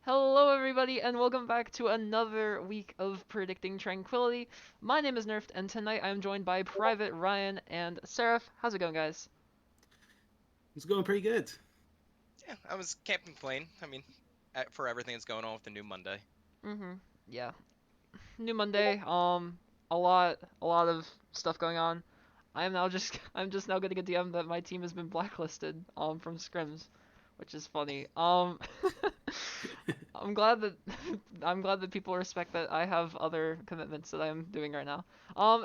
Hello, everybody, and welcome back to another week of Predicting Tranquility. My name is Nerfed, and tonight I am joined by Private Ryan and Seraph. How's it going, guys? It's going pretty good. Yeah, I was can't complain. I mean, for everything that's going on with the new Monday. Yeah. New Monday. A lot of stuff going on. I'm just now getting a DM that my team has been blacklisted from scrims, which is funny. I'm glad that I'm glad that people respect that I have other commitments that I'm doing right now.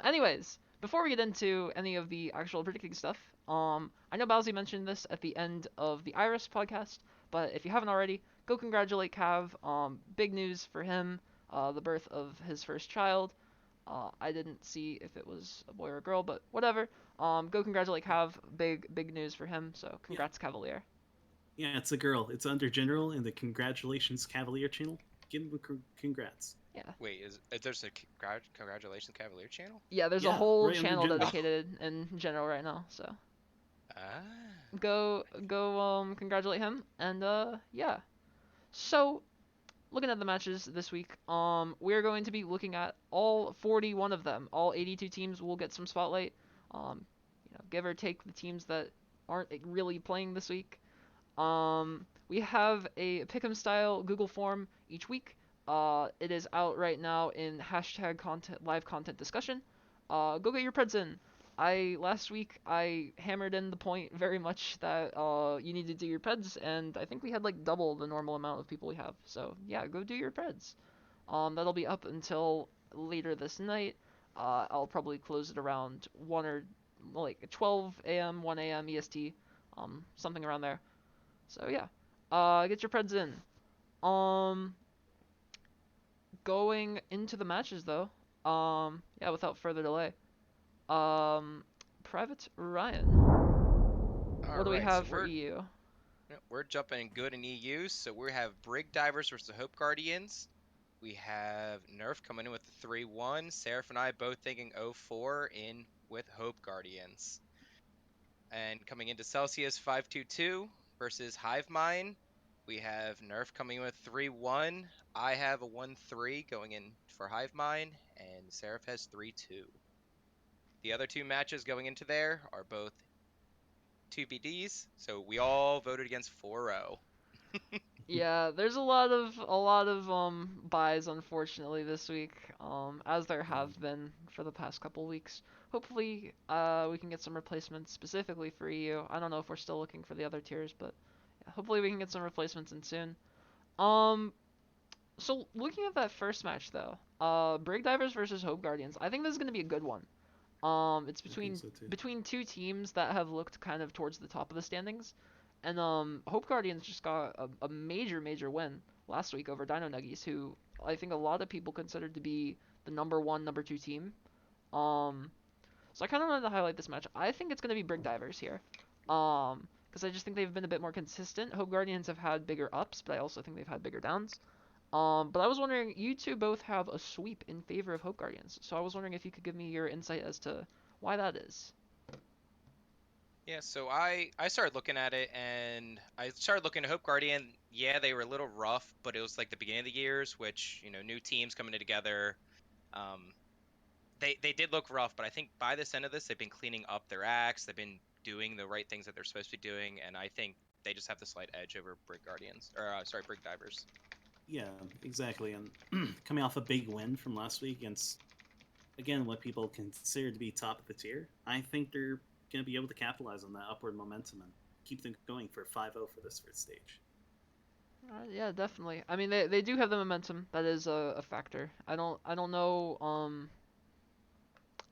Anyways, before we get into any of the actual predicting stuff, I know Bowsy mentioned this at the end of the Iris podcast, but if you haven't already, go congratulate Cav. Big news for him, the birth of his first child. I didn't see if it was a boy or a girl, but whatever. Go congratulate Cav. Big news for him. So Yeah, congrats, Cavalier. yeah, it's a girl. It's under General in the Congratulations Cavalier channel. Give him congrats. Yeah. Wait, is there's a congratulations Cavalier channel? Yeah, there's a Yeah, whole right under channel General. Oh, dedicated in general right now. So ah, go congratulate him and yeah. So looking at the matches this week, we're going to be looking at all 41 of them. All 82 teams will get some spotlight. Give or take the teams that aren't really playing this week. We have a pick'em style Google form each week. It is out right now in hashtag content live content discussion. Go get your preds in. I last week I hammered in the point very much that you need to do your preds, and I think we had like double the normal amount of people we have. So yeah, go do your preds. That'll be up until later this night. I'll probably close it around 1 or like 12 a.m., 1 a.m. EST, something around there. So yeah, get your preds in. Um, Going into the matches though. Yeah, without further delay. Um, Private Ryan, all what do we right. So have for we're EU? we're jumping good in EU. So we have Brig Divers versus the Hope Guardians. We have Nerf coming in with the 3-1. Seraph and I both thinking 0-4 in with Hope Guardians. And coming into Celsius 522 versus Hive Mind, we have Nerf coming in with 3-1. I have a 1-3 going in for Hive Mind, and Seraph has 3-2. The other two matches going into there are both 2BDs, so we all voted against 4-0. Yeah, there's a lot of buys unfortunately this week, as there Mm, have been for the past couple weeks. Hopefully, we can get some replacements specifically for EU. I don't know if we're still looking for the other tiers, but yeah, hopefully we can get some replacements in soon. Um, so looking at that first match though, Brig Divers versus Hope Guardians, I think this is gonna be a good one. It's I think between so too. between two teams that have looked kind of towards the top of the standings, and Hope Guardians just got a major win last week over Dino Nuggies, who I think a lot of people considered to be the number one, number two team. Um, so I kind of wanted to highlight this match. I think it's gonna be Brig Divers here. Because I just think they've been a bit more consistent. Hope Guardians have had bigger ups, but I also think they've had bigger downs. But I was wondering, you two both have a sweep in favor of Hope Guardians, so I was wondering if you could give me your insight as to why that is. Yeah, so I started looking at it and I started looking at Hope Guardian. Yeah, they were a little rough, but it was like the beginning of the years, which, new teams coming together. Um, they did look rough, but I think by this end of this, they've been cleaning up their acts. They've been doing the right things that they're supposed to be doing, and I think they just have the slight edge over Brig Guardians, or sorry, Brig Divers. Yeah, exactly. And coming off a big win from last week against, again, what people consider to be top of the tier, I think they're going to be able to capitalize on that upward momentum and keep them going for 5-0 for this first stage. Yeah, definitely. I mean, they do have the momentum. That is a factor. I don't know.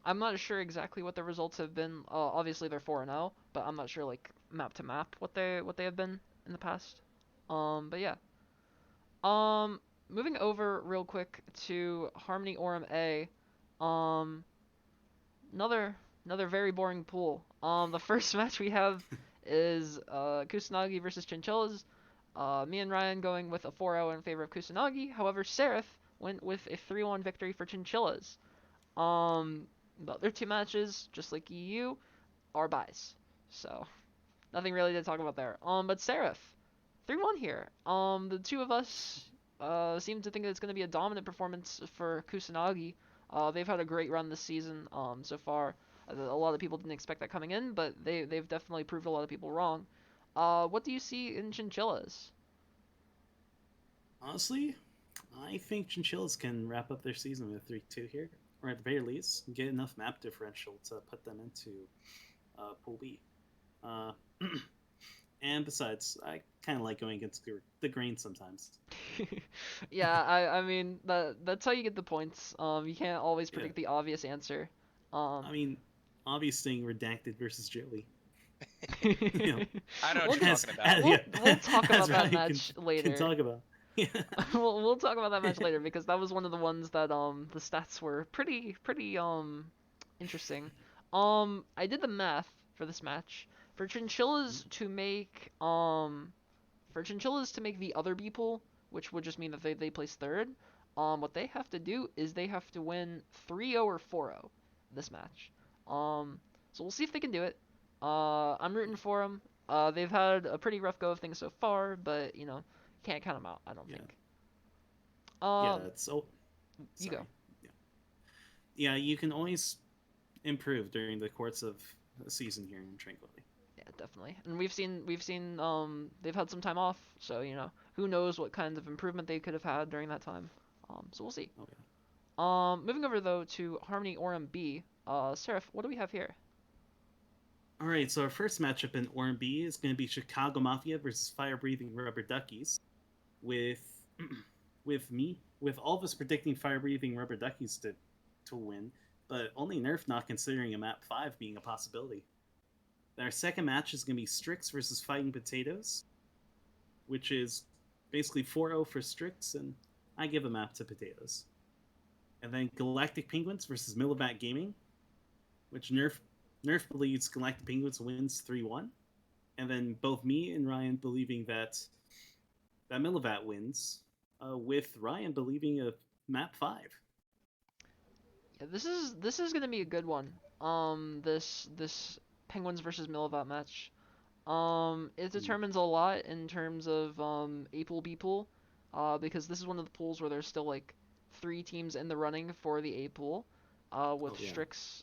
I'm not sure exactly what the results have been. Obviously they're 4-0, but I'm not sure like map to map what they have been in the past. But yeah. Um, Moving over real quick to Harmony Orem A. Um, another another very boring pool. The first match we have is Kusanagi versus Chinchillas. Me and Ryan going with a 4-0 in favor of Kusanagi. However, Seraph went with a 3-1 victory for Chinchillas. Um, the other two matches, just like EU, are buys. So nothing really to talk about there. But Seraph, 3-1 here. The two of us. seem to think that it's going to be a dominant performance for Kusanagi. They've had a great run this season so far. A lot of people didn't expect that coming in, but they've definitely proved a lot of people wrong. What do you see in Chinchillas? Honestly, I think Chinchillas can wrap up their season with 3-2 here, or at the very least, get enough map differential to put them into Pool B. Uh, and besides, I kind of like going against the grain sometimes. Yeah, I mean that's how you get the points. You can't always Yeah, predict the obvious answer. Um, I mean, obvious thing, redacted versus Joey. you know, I know what we'll you're talking about. yeah, we'll talk as about that Ryan match can later. talk about. Yeah, We'll talk about that match later because that was one of the ones that the stats were pretty interesting. I did the math for this match. For chinchillas to make the other people, which would just mean that they place third, what they have to do is they have to win 3-0 or 4-0 this match. So we'll see if they can do it. I'm rooting for them. They've had a pretty rough go of things so far, but can't count them out. I don't yeah, think. yeah. Um, It's oh, you go. sorry. Yeah, yeah. You can always improve during the course of a season here in Tranquility. Yeah, definitely. And we've seen they've had some time off, so who knows what kinds of improvement they could have had during that time. So we'll see. Oh yeah. Moving over though to Harmony Orem B. Seraph, what do we have here? All right, so our first matchup in Orm B is going to be Chicago Mafia versus Fire Breathing Rubber Duckies, with with all of us predicting Fire Breathing Rubber Duckies to win, but only Nerf not considering a map 5 being a possibility. Then our second match is going to be Strix versus Fighting Potatoes, which is basically 4-0 for Strix, and I give a map to Potatoes. And then Galactic Penguins versus Millivat Gaming, which Nerf believes Galactic Penguins wins 3-1. And then both me and Ryan believing that Millivat wins, with Ryan believing a map 5. Yeah, this is gonna be a good one. This Penguins versus Millivat match. It Mm. determines a lot in terms of A pool B pool, because this is one of the pools where there's still like three teams in the running for the A pool, with Oh yeah. Strix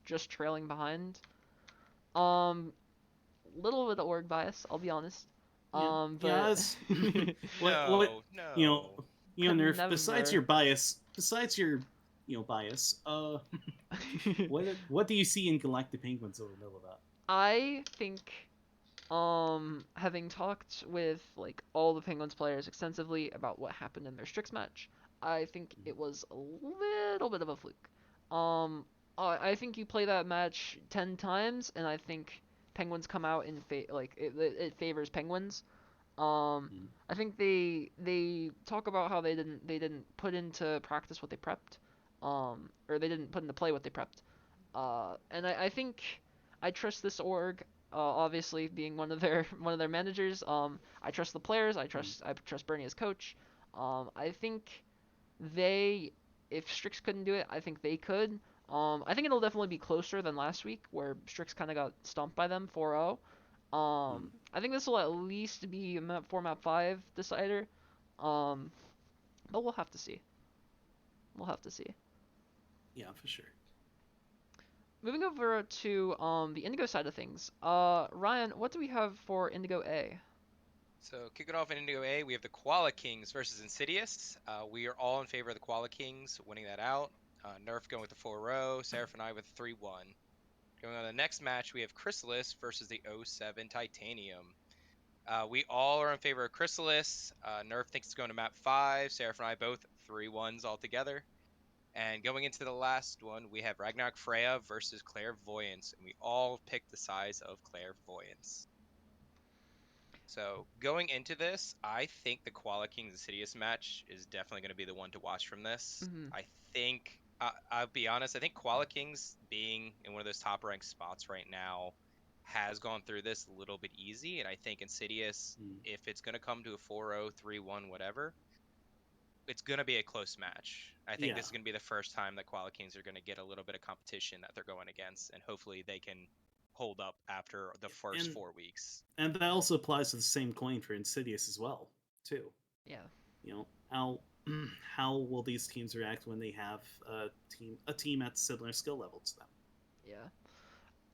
just trailing behind. Um, little bit of org bias, I'll be honest. Yeah. Yeah, But that's what No, you know no. could Nerf, besides never. your bias, bias, what do you see in Galactic Penguins over Millivat? I think having talked with like all the Penguins players extensively about what happened in their Strix match, I think Mm. it was a little bit of a fluke. Um, I think you play that match 10 times, and I think Penguins come out in like it favors Penguins. Mm. I think they talk about how they didn't put into practice what they prepped, or they didn't put into play what they prepped. And I think I trust this org. Obviously, being one of their one of their managers, I trust the players. Mm. I trust Bernie as coach. I think they, if Strix couldn't do it, I think they could. I think it'll definitely be closer than last week, where Strix kind of got stomped by them 4-0. Mm. I think this will at least be a map 4, map 5 decider. Um, but we'll have to see. We'll have to see. Yeah, for sure. Moving over to the Indigo side of things. Ryan, what do we have for Indigo A? So kicking off in Indigo A, we have the Koala Kings versus Insidious. We are all in favor of the Koala Kings winning that out. Nerf going with the 4-0, Seraph and I with 3-1. Going on to the next match, we have Chrysalis versus the O7 Titanium. We all are in favor of Chrysalis. Nerf thinks it's going to map 5. Seraph and I both 3-1s altogether. And going into the last one, we have Ragnarok Freya versus Clairvoyance. And we all picked the size of Clairvoyance. So going into this, I think the Koala Kings Insidious match is definitely going to be the one to watch from this. Mm-hmm. I think, I'll be honest, I think Koala Kings being in one of those top ranked spots right now has gone through this a little bit easy. And I think Insidious, Mm. if it's going to come to a 4-0, 3-1, whatever, it's going to be a close match. I think Yeah, this is going to be the first time that Koala Kings are going to get a little bit of competition that they're going against. And hopefully they can hold up after the first and 4 weeks. that also applies to the same coin for Insidious as well, too. Yeah. You know, how how will these teams react when they have a team at similar skill level to them? Yeah.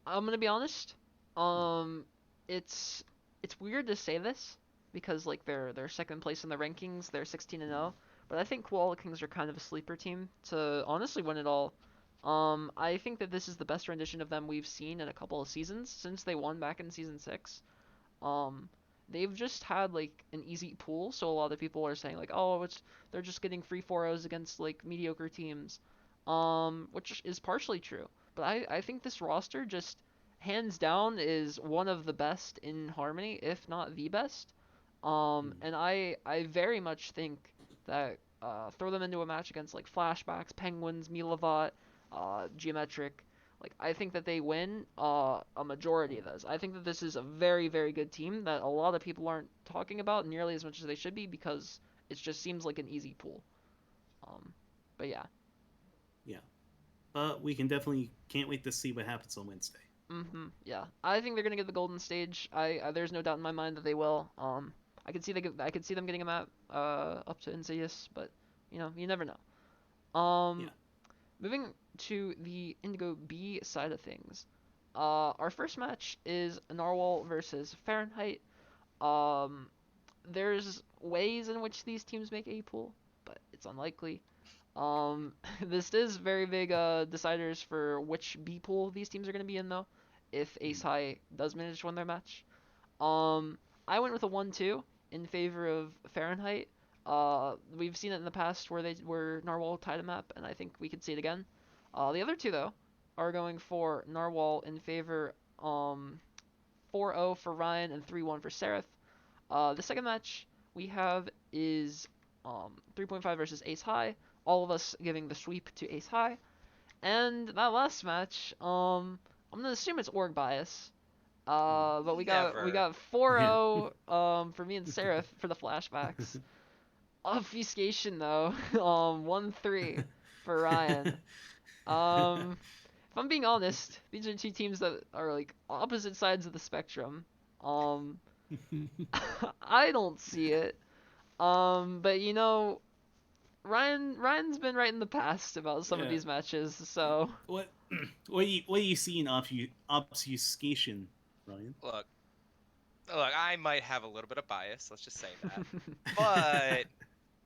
I'm gonna be honest. Um, it's it's weird to say this because like they're second place in the rankings. They're 16-0, but I think Koala Kings are kind of a sleeper team to honestly win it all. I think that this is the best rendition of them we've seen in a couple of seasons since they won back in season 6. Um, they've just had like an easy pool, so a lot of people are saying like, oh, it's they're just getting free 4-0s against like mediocre teams, which is partially true. But I think this roster just hands down is one of the best in Harmony, if not the best. Mm. And I very much think that throw them into a match against like Flashbacks, Penguins, Milavat, Geometric. Like I think that they win a majority of those. I think that this is a very very good team that a lot of people aren't talking about nearly as much as they should be because it just seems like an easy pool. Um, but yeah. Yeah, but we can definitely can't wait to see what happens on Wednesday. Yeah. I think they're gonna get the golden stage. There's no doubt in my mind that they will. I could see them getting a map up to Insidious, but you never know. Yeah. Moving to the Indigo B side of things. Our first match is Narwhal versus Fahrenheit. Um, there's ways in which these teams make a pool, but it's unlikely. This is very big deciders for which B pool these teams are going to be in though. If Ace Mm. High does manage to win their match, um, I went with a 1-2 in favor of Fahrenheit. We've seen it in the past where Narwhal tied a map, and I think we could see it again. The other two though are going for Narwhal in favor 4-0 for Ryan and 3-1 for Seraph. The second match we have is 3.5 versus Ace High. All of us giving the sweep to Ace High. And that last match, I'm gonna assume it's org bias. Mm. But we got Never. 4-0 for me and Seraph for the flashbacks. Obfuscation though, 1-3 for Ryan. Um, if I'm being honest, these are two teams that are like opposite sides of the spectrum. Um, I don't see it. But Ryan's been right in the past about some of Yeah. these matches, so What what you see in obfuscation, Ryan? Look, look, I might have a little bit of bias. Let's just say that. But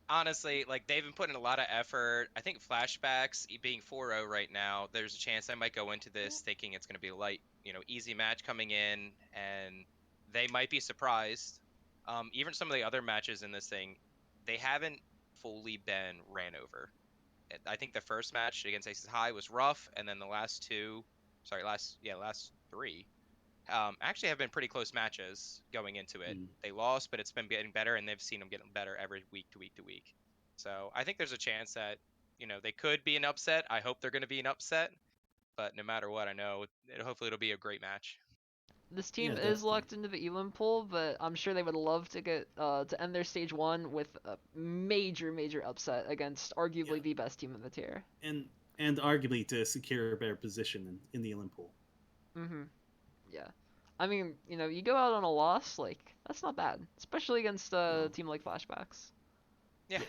honestly, like they've been putting a lot of effort. I think flashbacks being 4-0 right now, there's a chance I might go into this thinking it's going to be a light, easy match coming in, and they might be surprised. Even some of the other matches in this thing, they haven't fully been ran over. I think the first match against Aces High was rough, and then the last two, sorry, last three, actually have been pretty close matches going into it. Mm. They lost, but it's been getting better, and they've seen them getting better every week to week to week. So I think there's a chance that they could be an upset. I hope they're going to be an upset, but no matter what, I know hopefully it'll be a great match. this team Yeah, is definitely. locked into the Elim pool, but I'm sure they would love to get to end their stage one with a major major upset against Yeah, arguably the best team in the tier. and and arguably to secure a better position in the Olymp pool. Mhm. Yeah. I mean, you go out on a loss, like that's not bad, especially against a No. team like Flashbacks. Yeah.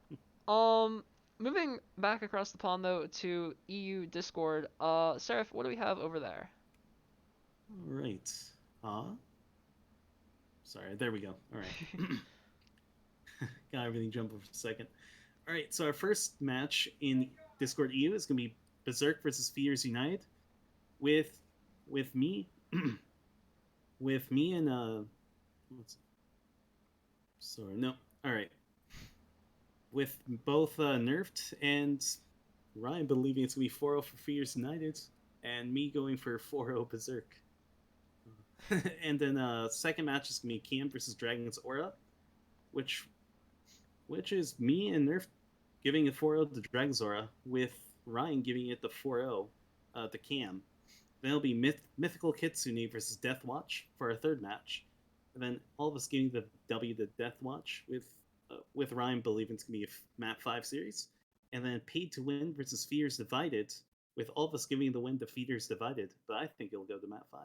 Yeah. Um, moving back across the pond though to EU Discord. Seraph, what do we have over there? All right. Sorry. There we go. All right. Got everything jumbled for a second. All right. So our first match in Discord EU is gonna be Berserk versus Fears United with with me with me and sorry, no. All right. With both Nerfed and Ryan believing it's gonna be 4-0 for Fears United, and me going for 4-0 Berserk. And then second match is gonna be Cam versus Dragon's Aura, which which is me and Nerf giving it 4-0 to Dragon's Aura, with Ryan giving it the 4-0 to Cam. Then it'll be Mythical Kitsune versus Deathwatch for our third match, and then all of us giving the W to Deathwatch with Ryan believing it's gonna be a map 5 series, and then Paid to Win versus Fears Divided, with all of us giving the win to Fears Divided, but I think it'll go to map 5.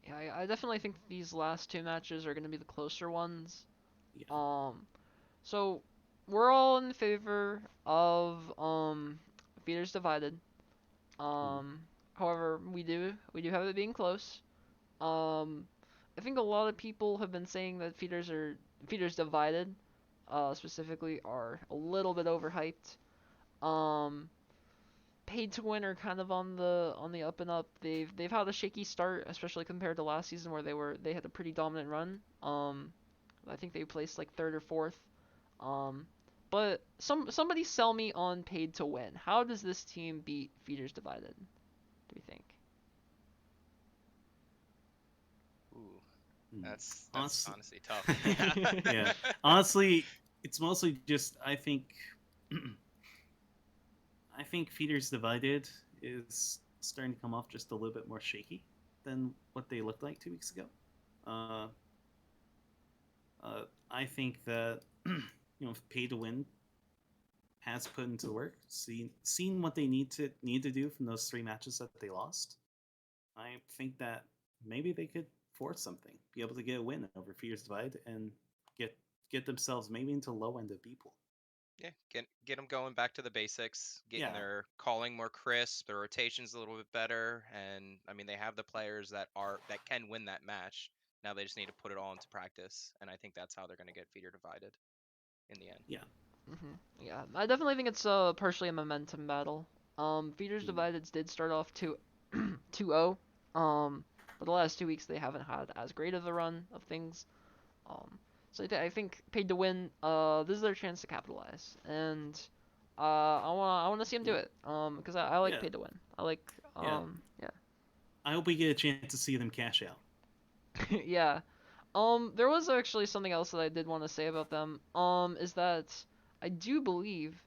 Yeah, I definitely think these last two matches are going to be the closer ones. Yeah. So we're all in favor of feeders divided. Mm. Um, However, we do have it being close. Um, I think a lot of people have been saying that feeders divided, specifically are a little bit overhyped. Um, Paid to win are kind of on the up and up. They've had a shaky start, especially compared to last season where they had a pretty dominant run. I think they placed like third or fourth. Um, but somebody sell me on paid to win. How does this team beat feeders divided? Do we think? Ooh, Mm. that's Honestly, honestly tough. Yeah. yeah. Honestly, it's mostly just I think I think Feeders Divided is starting to come off just a little bit more shaky than what they looked like 2 weeks ago. Uh, I think that Pay to Win has put into work, seen what they need to do from those 3 matches that they lost. I think that maybe they could force something, be able to get a win over Fears Divide, and get get themselves maybe into low end of people. Yeah, get them going back to the basics, getting Yeah, their calling more crisp, their rotations a little bit better, and I mean they have the players that can win that match. Now they just need to put it all into practice, and I think that's how they're going to get feeder divided in the end. yeah. Yeah, I definitely think it's partially a momentum battle. Feeders Mm. divided did start off 2-0. But the last 2 weeks they haven't had as great of a run of things. Um, so I think paid to win. This is their chance to capitalize, and I wanna see them do Yeah, it. Because I like yeah, paid to win. I like yeah. yeah. I hope we get a chance to see them cash out. Yeah. There was actually something else that I did want to say about them. Is that I do believe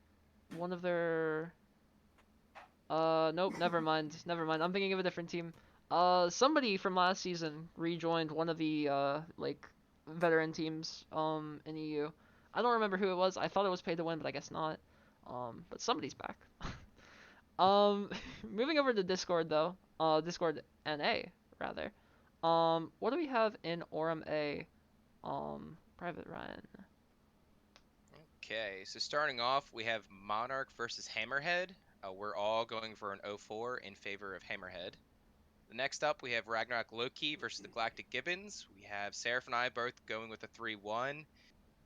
one of their nope, never mind. Never mind. I'm thinking of a different team. Somebody from last season rejoined one of the like veteran teams in EU. I don't remember who it was. I thought it was pay to win, but I guess not. But somebody's back. Um, moving over to Discord though. Discord NA rather. What do we have in Orem A? Private Ryan. Okay, so starting off, we have Monarch versus Hammerhead. We're all going for an 0-4 in favor of Hammerhead. The next up, we have Ragnarok Loki versus the Galactic Gibbons. We have Seraph and I both going with a 3-1.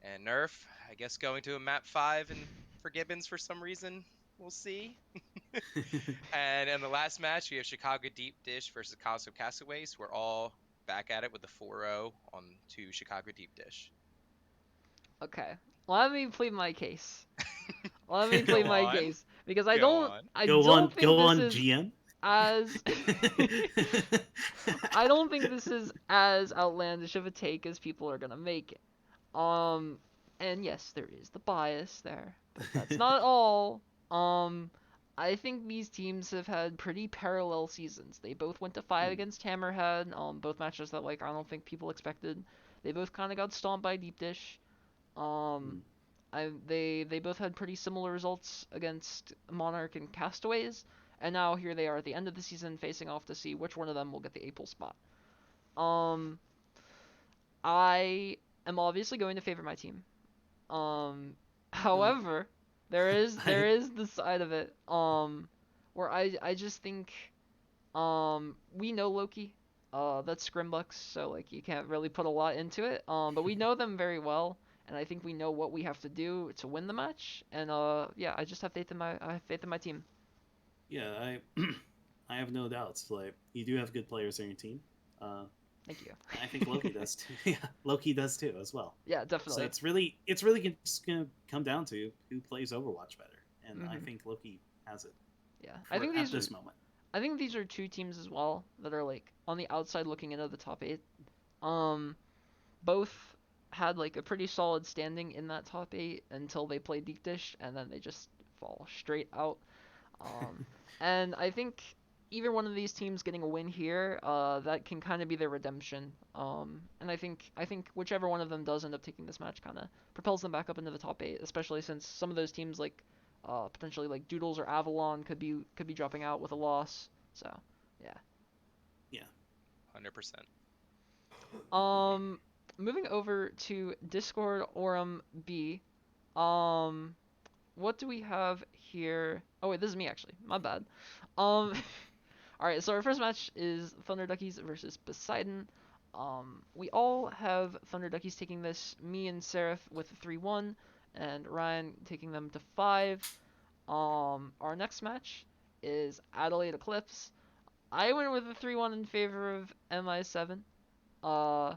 And Nerf, I guess going to a map 5 and for Gibbons for some reason. We'll see. And in the last match, we have Chicago Deep Dish versus Cosmo Castaways. We're all back at it with the 4-0 on to Chicago Deep Dish. Okay. Let me plead my case. Let me plead Go my on. case because Go on. I go on, don't think go this on, is GM. as I don't think this is as outlandish of a take as people are gonna make it. Um, and yes, there is the bias there, but that's not all. Um, I think these teams have had pretty parallel seasons. They both went to five Mm, against Hammerhead. Both matches that like I don't think people expected. They both kind of got stomped by Deep Dish. Um, mm. they both had pretty similar results against Monarch and Castaways, and now here they are at the end of the season facing off to see which one of them will get the April spot. Um, I am obviously going to favor my team. No, However, there I is the side of it where I just think we know Loki. That's Scrimbucks, so like you can't really put a lot into it. But we know them very well, and I think we know what we have to do to win the match. And yeah, I just have faith in my team. yeah, I I have no doubts. Like you do have good players on your team. Uh, Thank you. I think Loki does too. Yeah, Loki does too as well. Yeah, So definitely. it's really just gonna come down to who plays Overwatch better, and I Mhm. think Loki has it Yeah, for at this moment. I think these are two teams as well that are like on the outside looking into the top eight. Um, Both had like a pretty solid standing in that top eight until they played Deep Dish, and then they just fall straight out. Um, and I think either one of these teams getting a win here, that can kind of be their redemption. And I think whichever one of them does end up taking this match, kind of propels them back up into the top eight, especially since some of those teams like potentially like Doodles or Avalon could be dropping out with a loss. So yeah. Yeah. 100%. Um, Moving over to Discord Aurum B. Um, what do we have here? Oh wait, this is me actually. My bad. Um, all right. So our first match is Thunder Duckies versus Poseidon. We all have Thunder Duckies taking this. Me and Seraph with a 3-1, and Ryan taking them to 5. Our next match is Adelaide Eclipse. I went with a 3-1 in favor of MI7. Uh,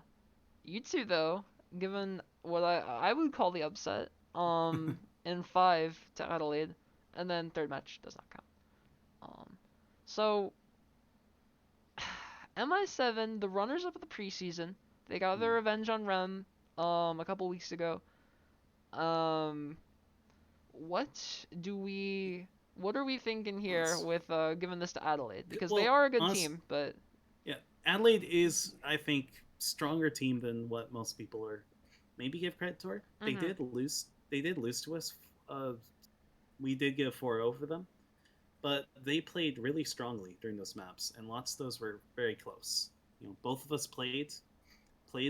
you two though, given what I would call the upset, in 5 to Adelaide, and then third match does not count. So MI7, the runners up of the preseason, they got their Mm. revenge on Rem, a couple weeks ago. Um, what do we, what are we thinking here Let's, with giving this to Adelaide? Because they well, are a good honest, team, but yeah, Adelaide is, I think, stronger team than what most people are maybe give credit to. They mhm, did lose. They did lose to us. Uh, we did get a 4 over them, but they played really strongly during those maps, and lots of those were very close. Both of us played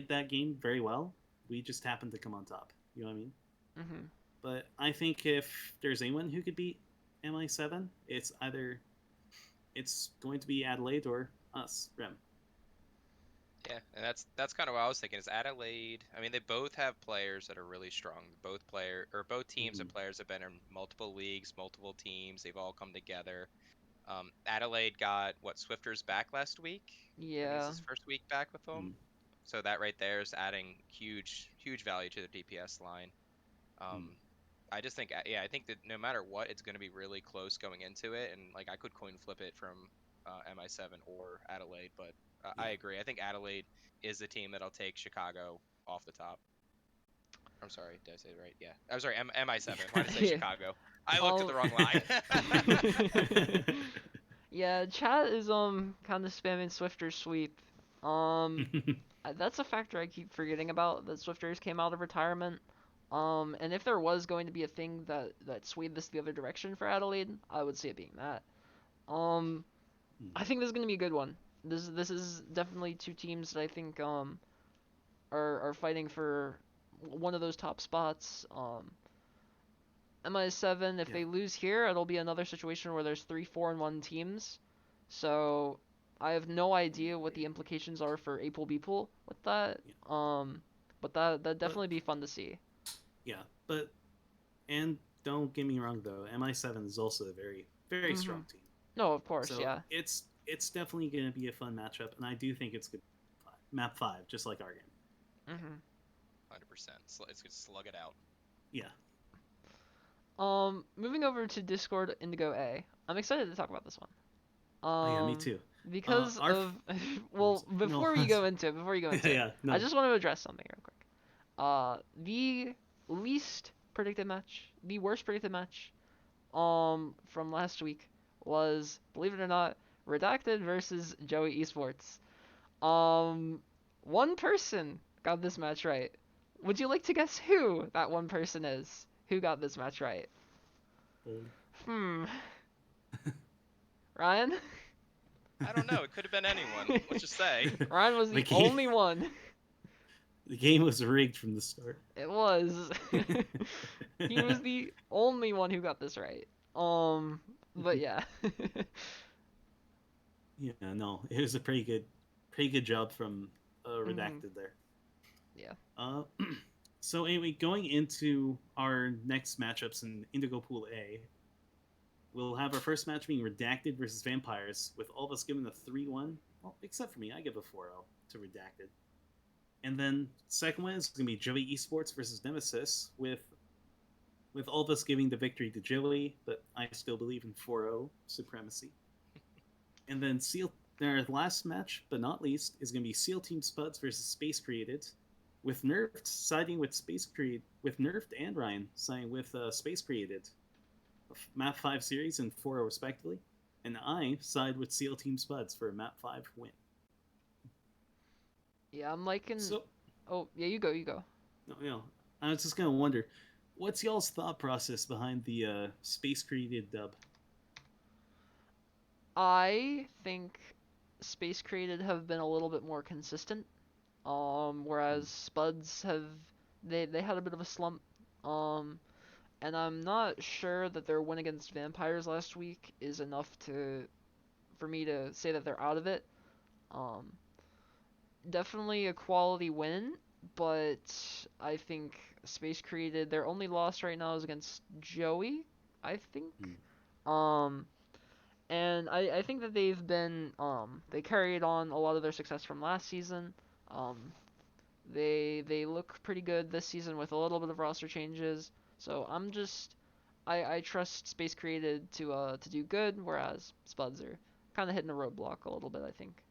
that game very well. We just happened to come on top. You know what I mean? mhm, But I think if there's anyone who could beat MI7, it's going to be Adelaide or us, Rem. Yeah, and that's kind of what I was thinking. Is Adelaide? I mean, they both have players that are really strong. Both teams Mm-hmm. and players have been in multiple leagues, multiple teams. They've all come together. Adelaide got what Swifter's back last week. I think it's yeah, his first week back with them. Mm-hmm. So that right there is adding huge value to the DPS line. Um, I just think, yeah, I think that no matter what, it's going to be really close going into it, and like I could coin flip it from MI7 or Adelaide, but I Yeah. agree. I think Adelaide is the team that'll take Chicago off the top. I'm sorry, did I say it right? Yeah, I'm sorry, MI7. Why did I say yeah. Chicago? I looked at Um, the wrong line. yeah, chat is kind of spamming Swifter's sweep. Um, that's a factor I keep forgetting about. That Swifters came out of retirement. And if there was going to be a thing that swayed this the other direction for Adelaide, I would see it being that. Um, I think this is gonna be a good one. This is definitely two teams that I think are fighting for one of those top spots. MI7, if Yeah. they lose here, it'll be another situation where there's 3, 4, and 1 teams. So I have no idea what the implications are for A pool B pool with that. Yeah. But that'd But definitely be fun to see. yeah, but and don't get me wrong though, MI7 is also a very Mhm. strong team. No, of course, So yeah. it's definitely going to be a fun matchup, and I do think it's good. Map 5, just like our game. Mhm. 100%. It's gonna slug it out. Yeah. Moving over to Discord Indigo A. I'm excited to talk about this one. Oh yeah, me too. Because Our of oh, well, no, before you go into it, yeah, I no. just want to address something real quick. The least predicted match, the worst predicted match, from last week was, believe it or not, Redacted versus Joey Esports. Um, one person got this match right. Would you like to guess who that one person is? Who got this match right? Bully. Hmm, Ryan? I don't know. It could have been anyone. Let's just say. Ryan was the the game only one. the game was rigged from the start. It was. He was the only one who got this right. But yeah. Yeah, no, it was a pretty good job from Mhm. Redacted there. Yeah. Uh, so anyway, going into our next matchups in Indigo Pool A, we'll have our first match being Redacted versus Vampires, with all of us giving a 3-1. Well, except for me, I give a 4-0 to Redacted. And then second one is going to be Joey Esports versus Nemesis, with all of us giving the victory to Joey, but I still believe in 4-0 supremacy. And then our last match, but not least, is going to be SEAL Team Spuds versus Space Created, with Nerfed siding with Space Created, with Nerfed and Ryan siding with Space Created, Map 5 series and 4 respectively, and I side with SEAL Team Spuds for a Map 5 win. Yeah, I'm liking. So, Oh, yeah, you go. I was just gonna wonder, what's y'all's thought process behind the Space Created dub? I think Space Created have been a little bit more consistent. Hmm. Whereas Spuds have they had a bit of a slump. Um, and I'm not sure that their win against Vampires last week is enough to for me to say that they're out of it. Um, Definitely a quality win, but I think Space Created their only loss right now is against Joey, I think. Hmm. Um, and I think that they carried on a lot of their success from last season. Um, they look pretty good this season with a little bit of roster changes. So I trust Space Created to do good, whereas Spuds are kind of hitting a roadblock a little bit, I think.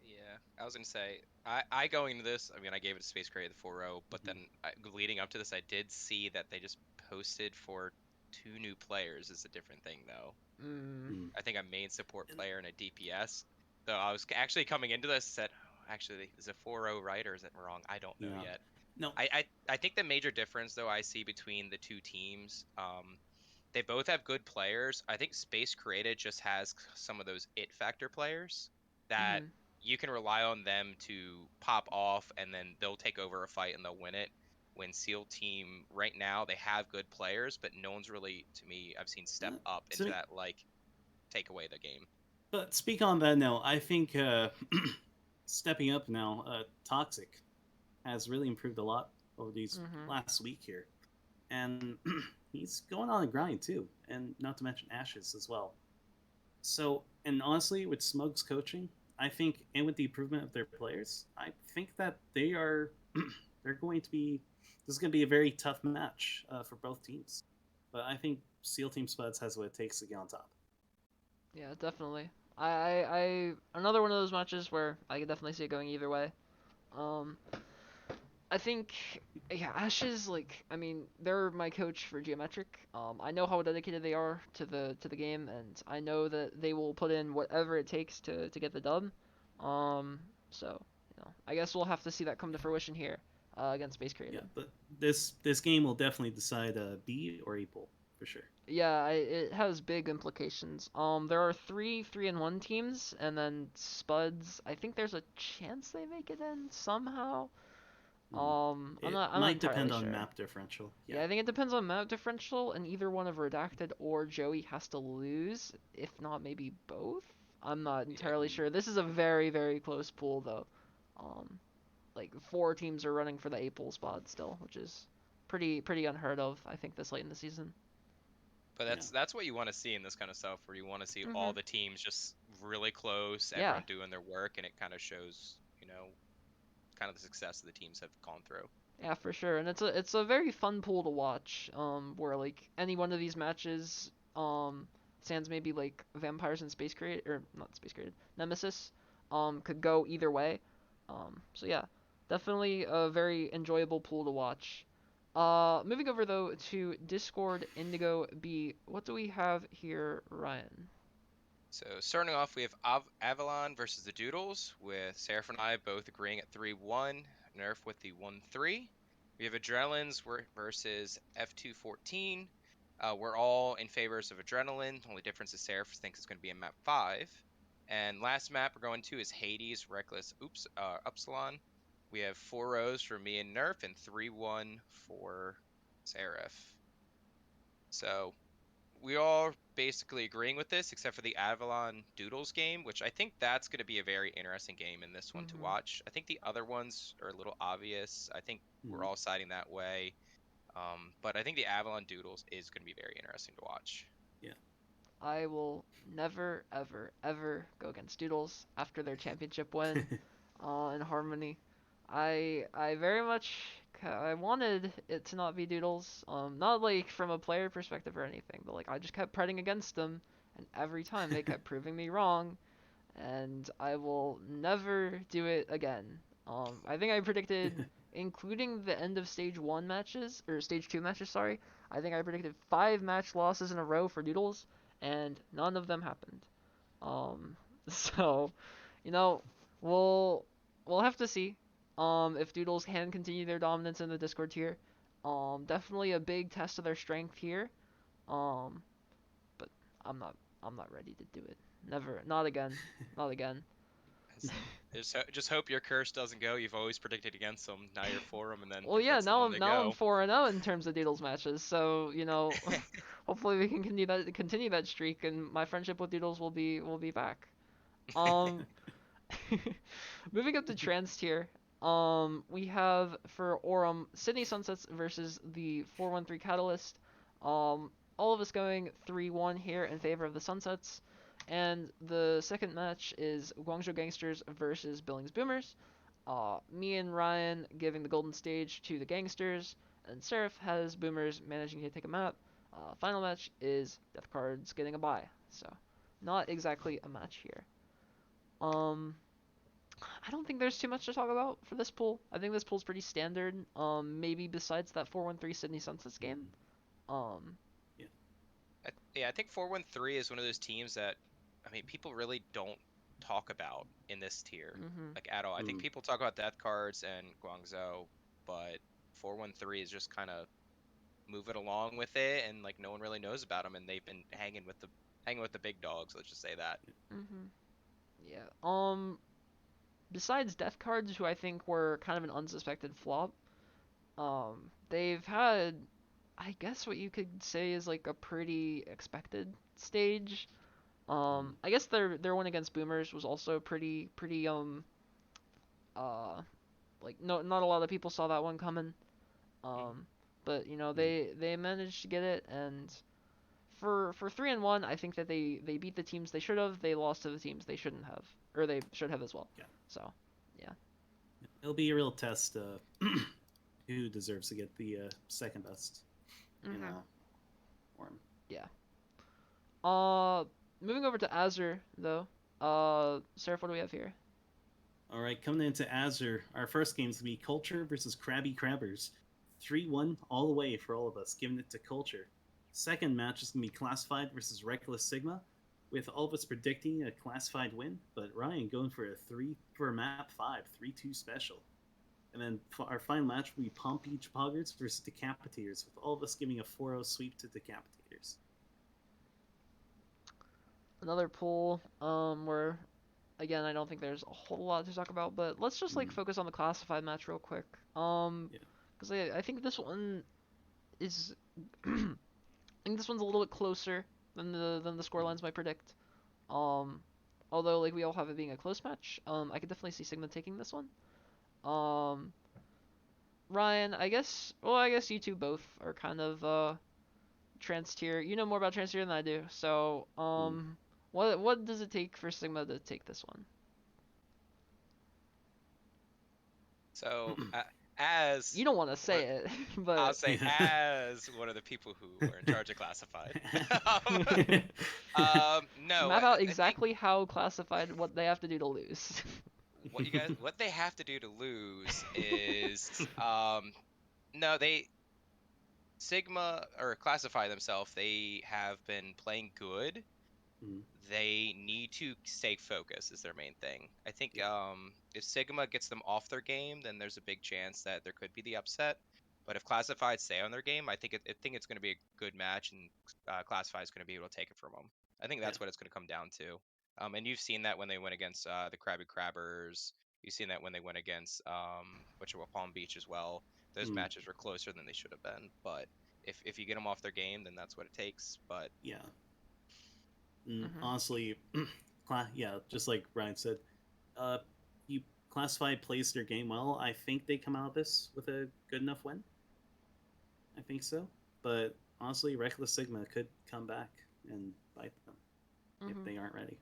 Yeah, I was gonna say I going into this. I mean, I gave it a Space Gray the 4-0, but Hmm. then leading up to this, I did see that they just posted for two new players. Is a different thing though. Mm, Hmm. I think a main support And, player and a DPS. So I was actually coming into this said, oh, actually, is it 4-0 right or is it wrong? I don't know yeah. yet. No. I think the major difference though I see between the two teams, they both have good players. I think Space Created just has some of those it factor players that mm-hmm, you can rely on them to pop off and then they'll take over a fight and they'll win it. When Seal Team right now they have good players, but no one's really to me I've seen step up into To, that like take away the game. but speak on that now. I think stepping up now, Toxic has really improved a lot over these mm-hmm. last week here, and he's going on a grind too, and not to mention Ashes as well. So, and honestly, with Smug's coaching, I think, and with the improvement of their players, I think that they are they're going to be. This is going to be a very tough match for both teams, but I think SEAL Team Spuds has what it takes to get on top. Yeah, definitely. Another one of those matches where I could definitely see it going either way. Um, I think, yeah, Ashes, like, I mean, they're my coach for Geometric. I know how dedicated they are to the game, and I know that they will put in whatever it takes to get the dub. So, I guess we'll have to see that come to fruition here, against Space Yeah, Created. but this game will definitely decide B or A pool for sure. Yeah, it has big implications. There are three and one teams, and then Spuds. I think there's a chance they make it in somehow. Hmm. It I'm not might entirely depend on sure. map differential. Yeah. Yeah, I think it depends on map differential, and either one of Redacted or Joey has to lose, if not maybe both. I'm not Yeah. entirely Hmm. sure. This is a very, very close pool, though. Um, like four teams are running for the A pool spot still, which is pretty unheard of. I think this late in the season. But Yeah. that's what you want to see in this kind of stuff where you want to see all Mhm. the teams just really close, Yeah, everyone doing their work and it kind of shows, kind of the success that the teams have gone through. yeah, for sure. And it's a very fun pool to watch. Where like any one of these matches, sans maybe like Vampires and Space Created or not Space Created, Nemesis, could go either way. So yeah, definitely a very enjoyable pool to watch. Moving over though to Discord Indigo B. What do we have here, Ryan? So starting off, we have Avalon versus the Doodles, with Seraph and I both agreeing at 3-1, Nerf with the 1-3. We have Adrenalines versus F214. We're all in favors of Adrenaline. The only difference is Seraph thinks it's going to be in map 5. And last map we're going to is Hades, Reckless, Upsilon. We have 4 rows for me and Nerf and 3-1 for Seraph. So we all basically agreeing with this except for the Avalon Doodles game, which I think that's going to be a very interesting game in this one to Mhm. watch. I think the other ones are a little obvious. I think we're Hmm. all siding that way. But I think the Avalon Doodles is going to be very interesting to watch. Yeah. I will never, ever, ever go against Doodles after their championship win. In Harmony. I very much I wanted it to not be Doodles. Not like from a player perspective or anything, but like I just kept betting against them, and every time they kept proving me wrong, and I will never do it again. I think I predicted, including the end of stage one matches or stage two matches. Sorry, I think I predicted 5 match losses in a row for Doodles, and none of them happened. Um, so you know, we'll we'll have to see if Doodles can continue their dominance in the Discord tier. Definitely a big test of their strength here. Um, but I'm not I'm not ready to do it. Never, not again, not again. Just hope your curse doesn't go. You've always predicted against them. Now you're for them, and then Well, it yeah, hits, and then they now I'm go. 4-0 in terms of Doodles matches. So hopefully we can continue that streak, and my friendship with Doodles will be back. Um, moving up to trans tier, we have for Aurum Sydney Sunsets versus the 413 Catalyst. All of us going 3-1 here in favor of the Sunsets. And the second match is Guangzhou Gangsters versus Billings Boomers. Me and Ryan giving the golden stage to the Gangsters, and Seraph has Boomers managing to take him out. Final match is Death Cards getting a bye, so not exactly a match here. Um, I don't think there's too much to talk about for this pool. I think this pool's pretty standard. Maybe besides that 413 Sydney Sunsets game. Um, Yeah. Yeah, I think 413 is one of those teams that, I mean, people really don't talk about in this tier, mhm, like at all. I think Mm. people talk about Death Cards and Guangzhou, but 413 is just kind of moving along with it, and like no one really knows about them, and they've been hanging with the big dogs. Let's just say that. mhm, yeah. Besides Death Cards, who I think were kind of an unsuspected flop, they've had, I guess what you could say is like a pretty expected stage. Mm. I guess their win against Boomers was also pretty uh like no not a lot of people saw that one coming. Mm. Um, but Mm. they managed to get it, and for 3-1, I think that they beat the teams they should have. They lost to the teams they shouldn't have, or they should have as well. Yeah. So yeah. It'll be a real test. Who deserves to get the second best? You Mhm. know, or Yeah. Uh, moving over to Azure though. Seraph, what do we have here? all right, coming into Azure, our first game is gonna be Culture versus Krabby Crabbers. 3-1 all the way for all of us, giving it to Culture. Second match is gonna be Classified versus Reckless Sigma, with all of us predicting a Classified win, but Ryan going for a map 5, 3-2 special. And then our final match will be Palm Beach Poggers versus Decapitators, with all of us giving a 4-0 sweep to Decapitators. Another pool. Where again I don't think there's a whole lot to talk about, but let's just like Mm, focus on the classified match real quick. yeah. Because I think this one is I think this one's a little bit closer than the score Mm, lines might predict. Um, although like we all have it being a close match, I could definitely see Sigma taking this one. Um, Ryan, I guess you two both are kind of trans tier. You know more about trans tier than I do, so mm. what does it take for Sigma to take this one? So, as You don't want to one, say it, I'll but say as one of the people who are in charge of classified. um, no, map out I think exactly how classified what they have to do to lose. what they have to do to lose is no, they Sigma or classify themselves. They have been playing good. Mm, They need to stay focused is their main thing. I think yeah, if Sigma gets them off their game, then there's a big chance that there could be the upset. But if Classified stay on their game, I think it's going to be a good match, and Classified is going to be able to take it from them. I think yeah. that's what it's going to come down to. And you've seen that when they went against the Krabby Crabbers. You've seen that when they went against Palm Beach as well. Those Mm, matches were closer than they should have been. But if you get them off their game, then that's what it takes. But yeah. Mm, Hmm. honestly, yeah, just like Ryan said, uh, you Classified plays their game well. I think they come out of this with a good enough win. I think so. But honestly, Reckless Sigma could come back and bite them if Hmm. they aren't ready.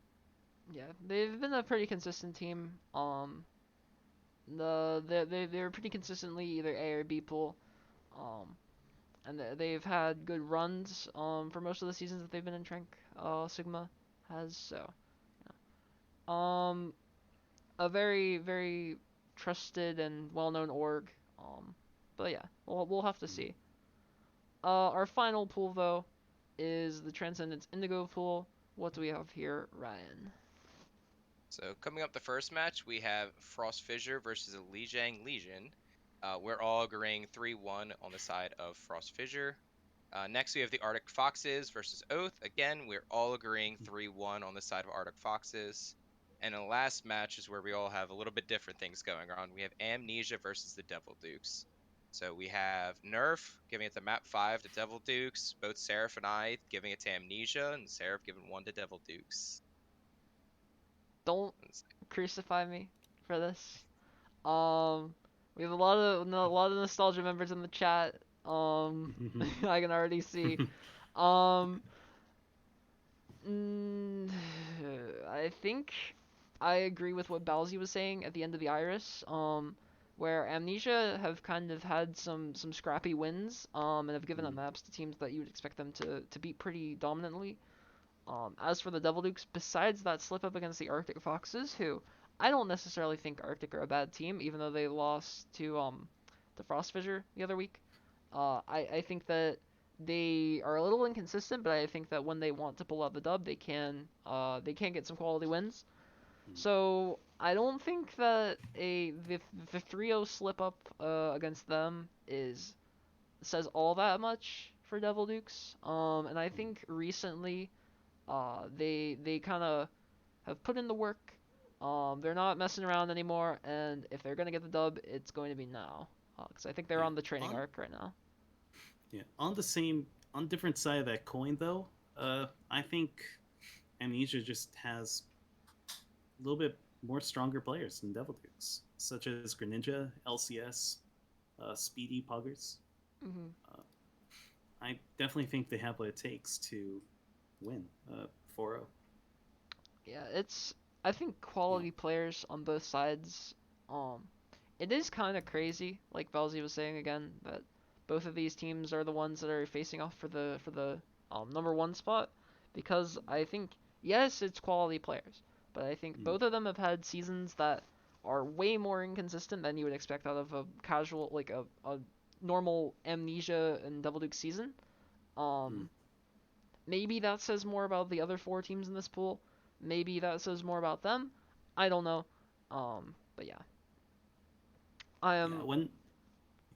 Yeah, they've been a pretty consistent team. They're pretty consistently either A or B pool. Um, and they've had good runs. For most of the seasons that they've been in Trank. Sigma has so. Um, a very trusted and well-known org. But yeah, we'll have to Mm. see. Our final pool though is the Transcendence Indigo pool. What do we have here, Ryan? So coming up the first match, we have Frost Fissure versus a Lijiang Legion. We're all agreeing 3-1 on the side of Frost Fissure. Next, we have the Arctic Foxes versus Oath. Again, we're all agreeing 3-1 on the side of Arctic Foxes. And the last match is where we all have a little bit different things going on. We have Amnesia versus the Devil Dukes. So we have Nerf giving it to Map 5 to Devil Dukes, both Seraph and I giving it to Amnesia, and Seraph giving one to Devil Dukes. Don't It's crucify me for this. Um, we have a lot of nostalgia members in the chat. I can already see. Um, mm, I think I agree with what Balzi was saying at the end of the Iris. Where Amnesia have kind of had some scrappy wins. And have given up maps to teams that you would expect them to beat pretty dominantly. As for the Devil Dukes, besides that slip up against the Arctic Foxes, who I don't necessarily think Arctic are a bad team, even though they lost to Frost Fissure the other week. I think that they are a little inconsistent, but I think that when they want to pull out the dub, they can get some quality wins. So I don't think that the 3-0 slip up against them is says all that much for Devil Dukes. And I think recently they kind of have put in the work. They're not messing around anymore, and if they're gonna get the dub, it's going to be now. Because I think they're Yeah. on the training arc right now. Yeah. On different side of that coin, though, I think Amnesia just has a little bit more stronger players than Devil Dukes, such as Greninja, LCS, Speedy Poggers. Hmm. I definitely think they have what it takes to win 4-0. Yeah, I think Yeah. quality players on both sides. Um, it is kind of crazy, like Belzy was saying again, that both of these teams are the ones that are facing off for the number one spot, because I think yes, it's quality players, but I think Mm. both of them have had seasons that are way more inconsistent than you would expect out of a casual like a normal Amnesia and Devil Duke season. Mm. Um, Maybe that says more about the other four teams in this pool. Maybe that says more about them. I don't know. But yeah, I Yeah. am.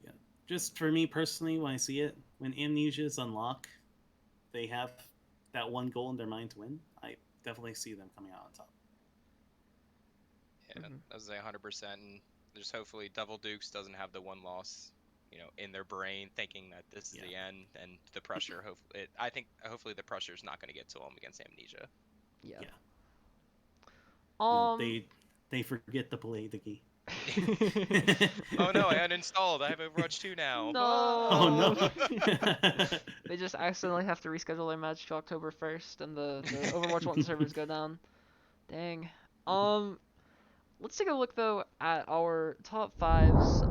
Yeah, just for me personally, when I see it, when Amnesia's unlock, they have that one goal in their mind to win. I definitely see them coming out on top. yeah, Mhm. that was 100%. And just hopefully Devil Dukes doesn't have the one loss, in their brain, thinking that this is Yeah. the end, and the pressure. I think hopefully the pressure is not going to get to them against Amnesia. Yeah. Yeah. Um. They forget to play the game. Oh no, I uninstalled. I have Overwatch 2 now. Oh No. no. Ah! They just accidentally have to reschedule their match to October 1st, and the Overwatch 1 servers go down. Dang. Um. Let's take a look though at our top fives.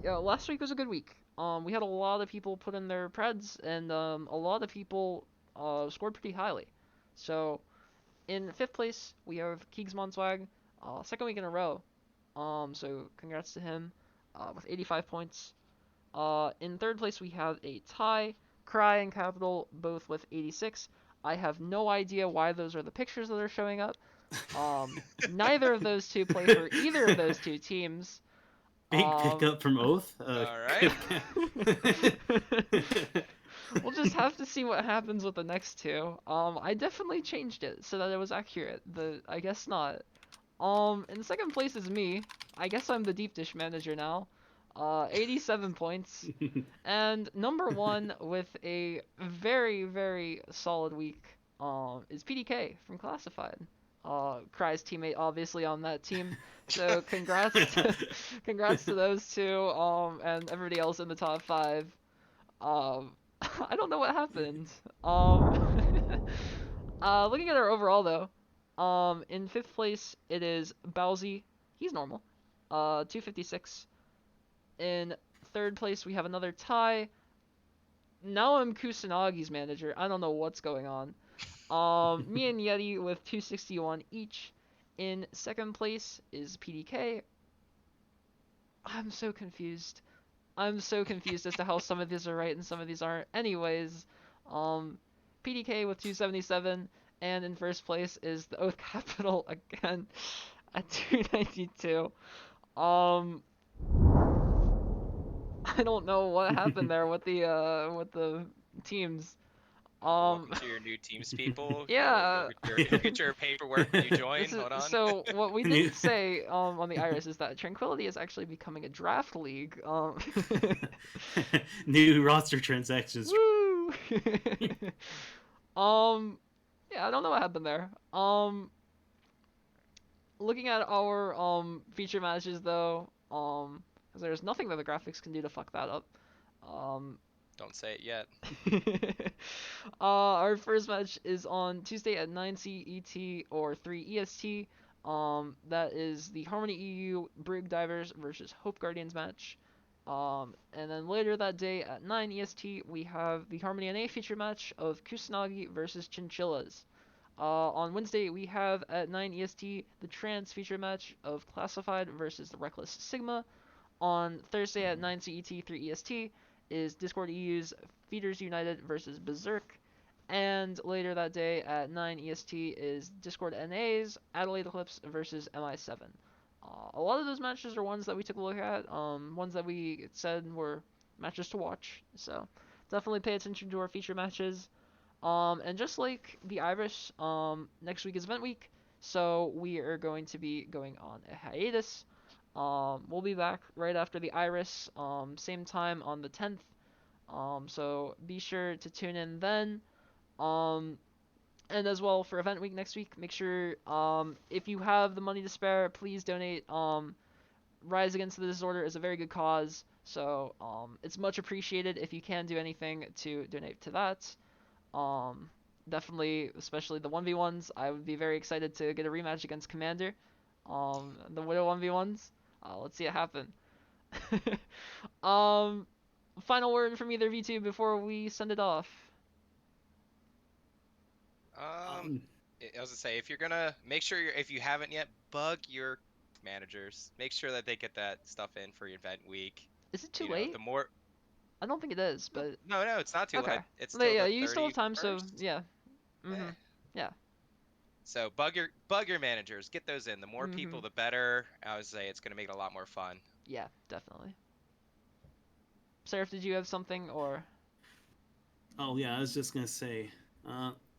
Yeah, last week was a good week. We had a lot of people put in their preds, and a lot of people scored pretty highly. So in fifth place we have Keegs Monswag, second week in a row. So congrats to him, with 85 points. In third place we have a tie, Cry and Capital both with 86. I have no idea why those are the pictures that are showing up. Neither of those two play for either of those two teams. Big Um, pickup from Oath. All right. we'll just have to see what happens with the next two. I definitely changed it so that it was accurate. I guess not. In second place is me. I guess I'm the deep dish manager now. 87 points. And number one with a very, very solid week, is PDK from Classified. Cry's teammate, obviously, on that team. So congrats to those two, and everybody else in the top five. I don't know what happened. Looking at our overall though, in fifth place it is Bowsy. He's normal. 256. In third place we have another tie. Now I'm Kusanagi's manager. I don't know what's going on. Me and Yeti with 261 each. In second place is PDK. I'm so confused. I'm so confused as to how some of these are right and some of these aren't. Anyways, um, PDK with 277, and in first place is the Oath Capital again at 292. Um, I don't know what happened there with the teams. Um, Welcome to your new teams, people. You'll yeah. get you'll get your paperwork when you join. This is Hold on. so what we New- didn't say on the Iris is that Tranquility is actually becoming a draft league. New roster transactions. Woo! um, yeah, I don't know what happened there. Looking at our feature matches though, 'cause there's nothing that the graphics can do to fuck that up. Um, Don't say it yet. our first match is on Tuesday at 9 CET or 3 EST. That is the Harmony EU Brig Divers versus Hope Guardians match. And then later that day at 9 EST, we have the Harmony NA feature match of Kusanagi versus Chinchillas. On Wednesday, we have at 9 EST the Trans feature match of Classified versus the Reckless Sigma. On Thursday at 9 CET, 3 EST is Discord EU's Feeders United versus Berserk. And later that day at 9 EST is Discord NA's Adelaide Eclipse versus MI7. A lot of those matches are ones that we took a look at, ones that we said were matches to watch. So definitely pay attention to our feature matches. And just like the Iris, next week is event week, so we are going to be going on a hiatus. We'll be back right after the Iris, same time on the 10th. So be sure to tune in then. Um, and as well for event week next week, make sure if you have the money to spare, please donate. Rise Against the Disorder is a very good cause, so it's much appreciated if you can do anything to donate to that. Um, Definitely, especially the 1v1s. I would be very excited to get a rematch against Commander. The Widow 1v1s. Let's see it happen. um, Final word from either of you two before we send it off. Um, Um, I was gonna say if you're gonna make sure if you haven't yet, bug your managers. Make sure that they get that stuff in for your event week. Is it too The late? more. I don't think it is, No, but no, it's not too okay. late. It's But till yeah, the you still have time, so 31st. yeah. Eh. Mhm. Yeah. So bug your managers. Get those in. The more people, Mhm. the better. I would say it's gonna make it a lot more fun. Yeah, definitely. Seraph, did you have something or? oh yeah, I was just gonna say,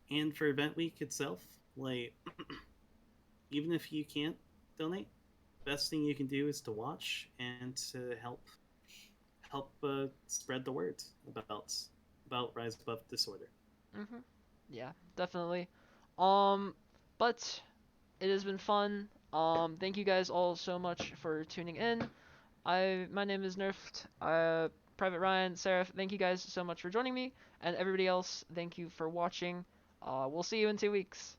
and for event week itself, like even if you can't donate, best thing you can do is to watch and to help spread the word about Rise Above Disorder. Mhm. Yeah, definitely. Um, but it has been fun. Thank you guys all so much for tuning in. My name is Nerfed. Private Ryan, Seraph, thank you guys so much for joining me, and everybody else, thank you for watching. We'll see you in 2 weeks.